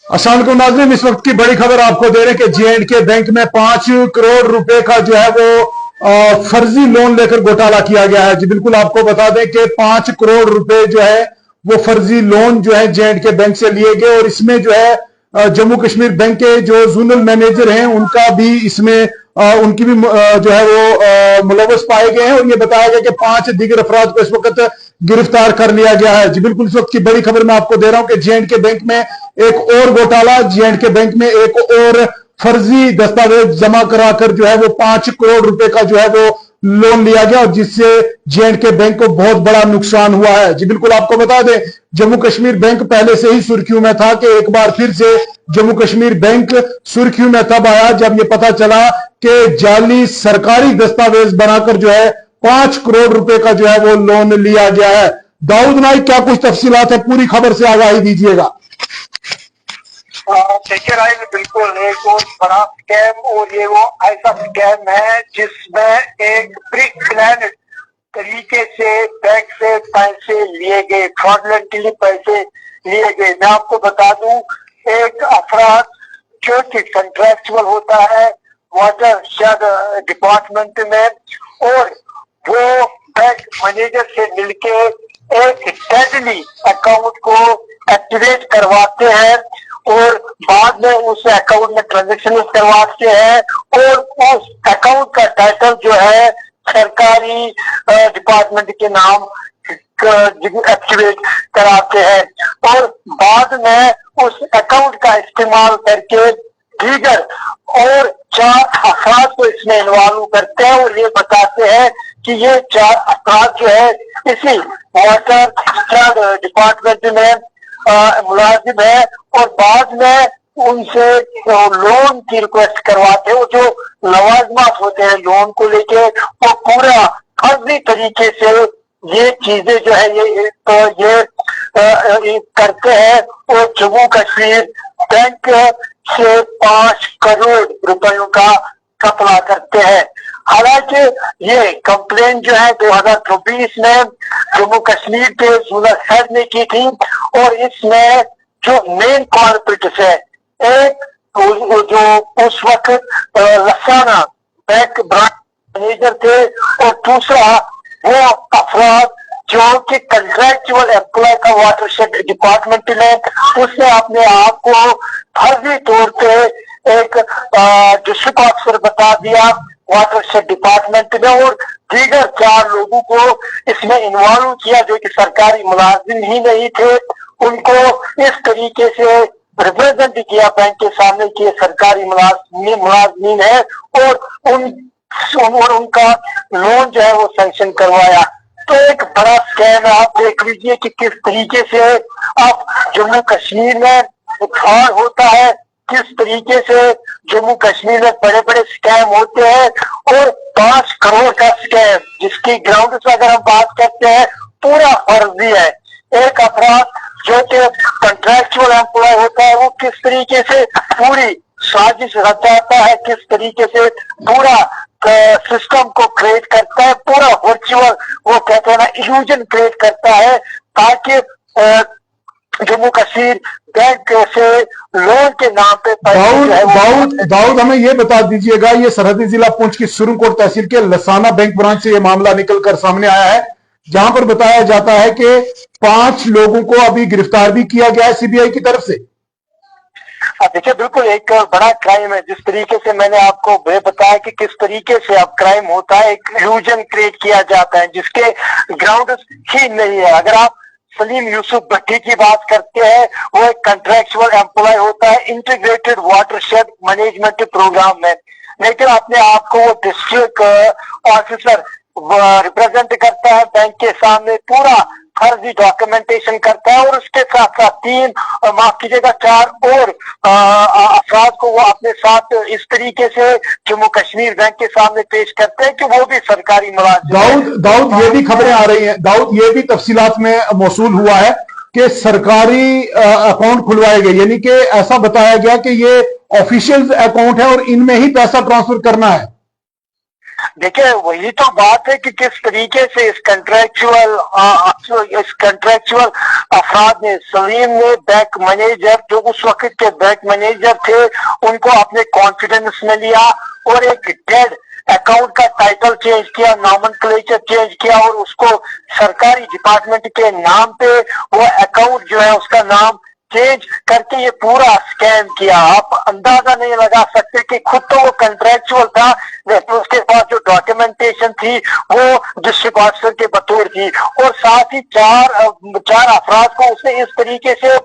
अस्सलाम वालेकुम नाज़रीन, इस वक्त की बड़ी खबर आपको दे रहे हैं कि J&K बैंक में 5 करोड़ रुपए का जो है वो फर्जी लोन लेकर घोटाला किया गया है। जी बिल्कुल, आपको बता दें कि 5 करोड़ रुपए जो है वो फर्जी लोन जो है J&K बैंक से लिए गए और इसमें जो है जम्मू कश्मीर बैंक के जो जोनल मैनेजर हैं उनका भी इसमें उनकी भी जो है वो मुलव्वस पाए गए हैं और ये बताया गया कि 5 दीगर अफराद को इस वक्त गिरफ्तार कर लिया गया है। जी बिल्कुल, इस वक्त की बड़ी खबर मैं आपको दे रहा हूं कि J&K बैंक में एक और घोटाला, J&K बैंक में एक और फर्जी दस्तावेज जमा कराकर जो है वो 5 करोड़ रुपए का जो है वो लोन लिया गया और जिससे J&K बैंक को बहुत बड़ा नुकसान हुआ है। जी बिल्कुल, आपको बता दें जम्मू कश्मीर बैंक पहले से ही सुर्खियों में था कि एक बार फिर से जम्मू कश्मीर बैंक सुर्खियों में तब आया जब यह पता चला कि जाली सरकारी दस्तावेज बनाकर जो है 5 करोड़ रुपए का जो है वो लोन लिया गया है। दाऊद नाइक, क्या कुछ तफसीलात है, पूरी खबर से आगाही दीजिएगा। देखिए राइट, बिल्कुल एक बहुत बड़ा स्कैम और ये वो ऐसा स्कैम है जिसमें एक प्री प्लान तरीके से बैंक से पैसे लिए गए, फ्रॉडलेंटली पैसे लिए गए। मैं आपको बता दूं, एक अफराद जो कि कंट्रैक्चुअल होता है वाटर शेड डिपार्टमेंट में और वो बैंक मैनेजर से मिलके एक डेडली अकाउंट को एक्टिवेट करवाते हैं और बाद में उस अकाउंट में ट्रांजेक्शन करवाते हैं और उस अकाउंट का टाइटल जो है सरकारी डिपार्टमेंट के नाम एक्टिवेट कराते हैं और बाद में उस अकाउंट का इस्तेमाल करके दीगर और 4 अफराद को इसमें इन्वॉल्व करते हैं और ये बताते हैं कि ये 4 अफराद जो है इसी वाटर डिपार्टमेंट में मुलाजिम है और बाद में उनसे लोन की रिक्वेस्ट करवाते हैं। जो लवाजमात होते हैं लोन को लेके वो पूरा फर्जी तरीके से ये चीजें जो है ये करते हैं और जम्मू कश्मीर बैंक से 5 करोड़ रुपयों का घपला करते हैं। हालांकि ये कंप्लेन जो है 2024 में जम्मू कश्मीर के जोनल हेड ने की थी और इसमें जो मेन कॉर्पोरेट्स है, एक जो उस वक्त लसाना बैंक ब्रांच मैनेजर थे और दूसरा वो अफराद जो कि कंट्रैक्चुअल एम्प्लॉय का वाटरशेड डिपार्टमेंट में उसने अपने आप को फर्जी तौर पे एक डिस्ट्रिक्ट ऑफिसर बता दिया वाटरशेड डिपार्टमेंट में और दीगर 4 लोगों को इसमें इन्वॉल्व किया जो कि सरकारी मुलाजिम ही नहीं थे। उनको इस तरीके से रिप्रेजेंट किया बैंक के सामने कि सरकारी मुलाजिम है और उनका लोन जो है वो सैंक्शन करवाया। तो एक बड़ा स्कैम है। आप देख लीजिए कि किस तरीके से अब जम्मू कश्मीर में फ्रॉड होता है, किस तरीके से जम्मू कश्मीर में बड़े बड़े स्कैम होते हैं और 5 करोड़ का स्कैम जिसकी ग्राउंड से अगर हम बात करते हैं पूरा फर्जी है। एक अपराध जो कि कंट्रैक्चुअल एम्प्लॉय होता है वो किस तरीके से पूरी साजिश रचाता है, किस तरीके से पूरा सिस्टम को क्रिएट करता है, पूरा वर्चुअल वो कहते हैं ना इल्यूजन क्रिएट करता है ताकि जम्मू कश्मीर बैंक से लोन के नाम पे दाऊद हमें ये बता दीजिएगा, ये सरहदी जिला पुंछ की सुरनकोट तहसील के लसाना बैंक ब्रांच से ये मामला निकलकर सामने आया है जहां पर बताया जाता है कि 5 लोगों को अभी गिरफ्तार भी किया गया है सीबीआई की तरफ से। देखिए बिल्कुल एक बड़ा क्राइम है। जिस तरीके से मैंने आपको बताया कि किस तरीके से अब क्राइम होता है, एक इल्यूजन क्रिएट किया जाता है जिसके ग्राउंड ही नहीं है। अगर आप सलीम यूसुफ भट्टी की बात करते हैं, वो एक कंट्रैक्चुअल एम्प्लॉय होता है इंटीग्रेटेड वाटरशेड मैनेजमेंट प्रोग्राम में, लेकिन अपने आप को वो डिस्ट्रिक्ट ऑफिसर रिप्रेजेंट करता है बैंक के सामने, पूरा फर्जी डॉक्यूमेंटेशन करता है और उसके साथ साथ 3 माफ कीजिएगा 4 और अफराद को वो अपने साथ इस तरीके से जम्मू कश्मीर बैंक के सामने पेश करते हैं कि वो भी सरकारी मुलाजिम। दाऊद ये भी खबरें आ रही हैं, दाऊद ये भी तफसीलात में मौसूल हुआ है कि सरकारी अकाउंट खुलवाए गए, यानी कि ऐसा बताया गया कि ये ऑफिशियल अकाउंट है और इनमें ही पैसा ट्रांसफर करना है। देखिए वही तो बात है कि किस तरीके से इस कंट्रेक्चुअल अफराद ने, सलीम ने बैंक मैनेजर, जो उस वक्त के बैंक मैनेजर थे, उनको अपने कॉन्फिडेंस में लिया और एक डेड अकाउंट का टाइटल चेंज किया, नॉमेनक्लेचर चेंज किया और उसको सरकारी डिपार्टमेंट के नाम पे वो अकाउंट जो है उसका नाम चेंज करके ये पूरा स्कैम किया। आप अंदाजा नहीं लगा सकते कि खुद तो वो कंट्रेक्चुअल था, लेकिन उसके पास जो डॉक्यूमेंटेशन थी वो डिस्ट्रिक्ट ऑफिसर के बतौर थी, और साथ ही चार अफराद को उसने इस तरीके से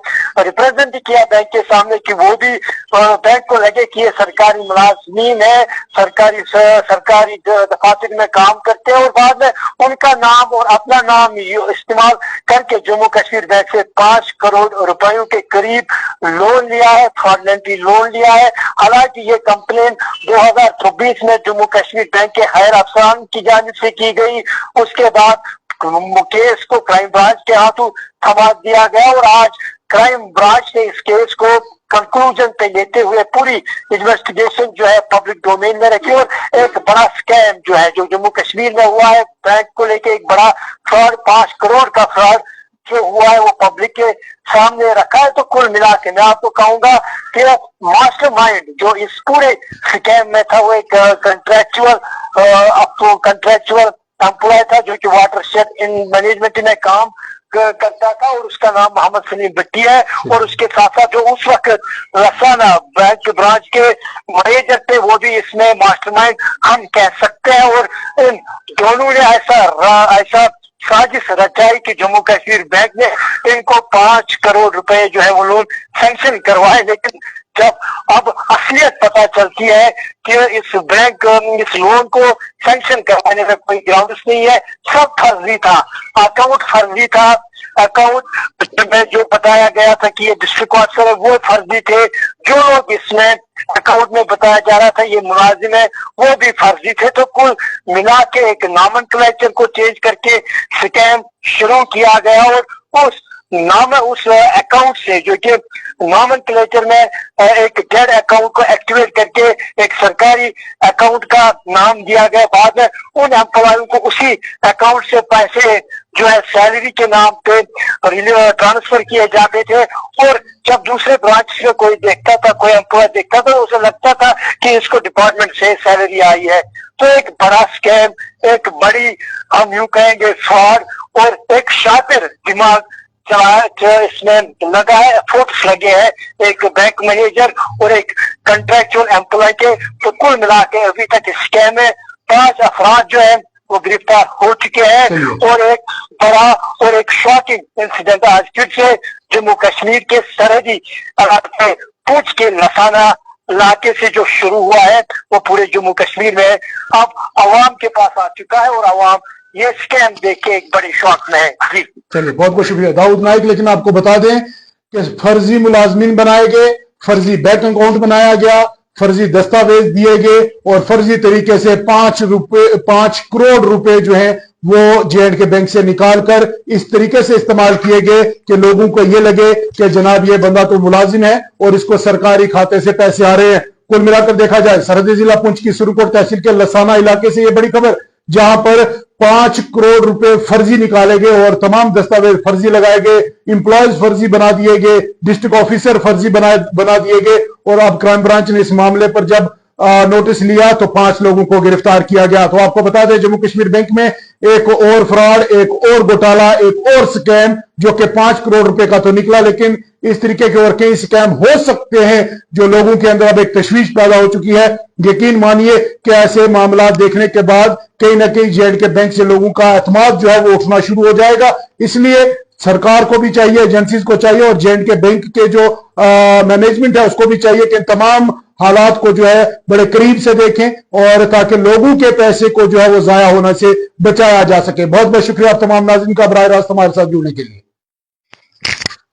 रिप्रेजेंट किया बैंक के सामने कि वो भी बैंक को लगे कि ये सरकारी मुलाजमीन है, सरकारी दफातर में काम करते हैं, और बाद में उनका नाम और अपना नाम इस्तेमाल करके जम्मू कश्मीर बैंक से 5 करोड़ रुपयों के करीब लोन लिया है, फ्रॉडलेंटली लोन लिया है। हालांकि ये कंप्लेन 2024 में जम्मू कश्मीर बैंक के हायर अफसरान की जानिब से की गई, उसके बाद केस को क्राइम ब्रांच के हाथों थमा दिया गया और आज क्राइम ब्रांच ने इस केस को कंक्लूजन पे लेते हुए पूरी इन्वेस्टिगेशन जो है पब्लिक डोमेन में रखी और एक बड़ा स्कैम जो है जो जम्मू कश्मीर में हुआ है बैंक को लेके, एक बड़ा फ्रॉड, 5 करोड़ का फ्रॉड जो हुआ है वो पब्लिक के सामने रखा है। तो कुल मिला के मैं आपको कहूंगा कि मास्टरमाइंड जो इस पूरे स्कैम में था वो एक कंट्रेक्चुअल एम्प्लॉय था जो कि वाटरशेड इन मैनेजमेंट में काम करता था, और उसका नाम मोहम्मद सलीम भट्टी है, और उसके साथ साथ जो उस वक्त रसाना बैंक ब्रांच के मैनेजर थे वो भी इसमें मास्टरमाइंड हम कह सकते हैं। और इन दोनों ने ऐसा साजिश रचाई कि जम्मू कश्मीर बैंक ने इनको 5 करोड़ रुपए जो है वो लोन सैंक्शन करवाए, लेकिन जब अब असलियत पता चलती है कि इस लोन को सैंक्शन करवाने में कोई ग्राउंड नहीं है, सब फर्जी था, अकाउंट फर्जी था, अकाउंट में जो बताया गया था कि ये डिस्ट्रिक्ट ऑफिसर है वो फर्जी थे, जो लोग इसमें अकाउंट में बताया जा रहा था ये मुलाजिम है वो भी फर्जी थे। तो कुल मिला के एक नॉमेनक्लेचर को चेंज करके स्कैम शुरू किया गया और उस अकाउंट से जो कि नॉमेनक्लेचर में एक डेड अकाउंट को एक्टिवेट करके एक सरकारी अकाउंट का नाम दिया गया। बाद में उन एम्प्लॉयों को उसी अकाउंट से पैसे जो है सैलरी के नाम पे ट्रांसफर किए जाते थे, और जब दूसरे ब्रांच से कोई देखता था, कोई एम्प्लॉय देखता था, उसे लगता था कि इसको डिपार्टमेंट से सैलरी आई है। तो एक बड़ा स्कैम, एक बड़ी हम यूं कहेंगे फ्रॉड, और एक शातिर दिमाग इसमें लगा है, एफर्ट्स लगे हैं एक बैंक मैनेजर और एक कंट्रेक्चुअल एम्प्लॉय के। तो कुल मिला के अभी तक स्कैम में 5 अफराद जो है वो गिरफ्तार हो चुके हैं, और एक बड़ा और एक शॉकिंग इंसिडेंट आज फिर से जम्मू कश्मीर के सरहदी इलाके पूंछ के लसाना इलाके से जो शुरू हुआ है वो पूरे जम्मू कश्मीर में अब अवाम के पास आ चुका है, और अवाम ये स्कैम देख के एक बड़ी शौक में है। चलिए बहुत बहुत शुक्रिया दाऊद नाइक। लेकिन आपको बता दें कि फर्जी मुलाजमीन बनाए गए, फर्जी बैंक अकाउंट बनाया गया, फर्जी दस्तावेज दिए गए और फर्जी तरीके से 5 करोड़ रुपए जो है वो जे&के बैंक से निकालकर इस तरीके से इस्तेमाल किए गए कि लोगों को ये लगे कि जनाब ये बंदा तो मुलाजिम है और इसको सरकारी खाते से पैसे आ रहे हैं। कुल मिलाकर देखा जाए सरहदी जिला पुंछ की सुरकोट तहसील के लसाना इलाके से ये बड़ी खबर, जहां पर 5 करोड़ रुपए फर्जी निकाले गए और तमाम दस्तावेज फर्जी लगाए गए, इंप्लॉयज फर्जी बना दिए गए, डिस्ट्रिक्ट ऑफिसर फर्जी बना दिए गए, और अब क्राइम ब्रांच ने इस मामले पर जब नोटिस लिया तो 5 लोगों को गिरफ्तार किया गया। तो आपको बता दें जम्मू कश्मीर बैंक में एक और फ्रॉड, एक और घोटाला, एक और स्कैम जो कि 5 करोड़ रुपए का तो निकला, लेकिन इस तरीके के और कई स्कैम हो सकते हैं जो लोगों के अंदर अब एक तशवीश पैदा हो चुकी है। यकीन मानिए कि ऐसे मामला देखने के बाद कहीं ना कहीं जे&के बैंक से लोगों का एतमाद जो है वो उठना शुरू हो जाएगा। इसलिए सरकार को भी चाहिए, एजेंसीज को चाहिए और जे&के बैंक के जो मैनेजमेंट है उसको भी चाहिए कि तमाम हालात को जो है बड़े करीब से देखें और ताकि लोगों के पैसे को जो है वो जाया होने से बचाया जा सके। बहुत बहुत शुक्रिया आप तमाम नाज़रीन का बराह रास्त हमारे साथ जुड़ने के लिए।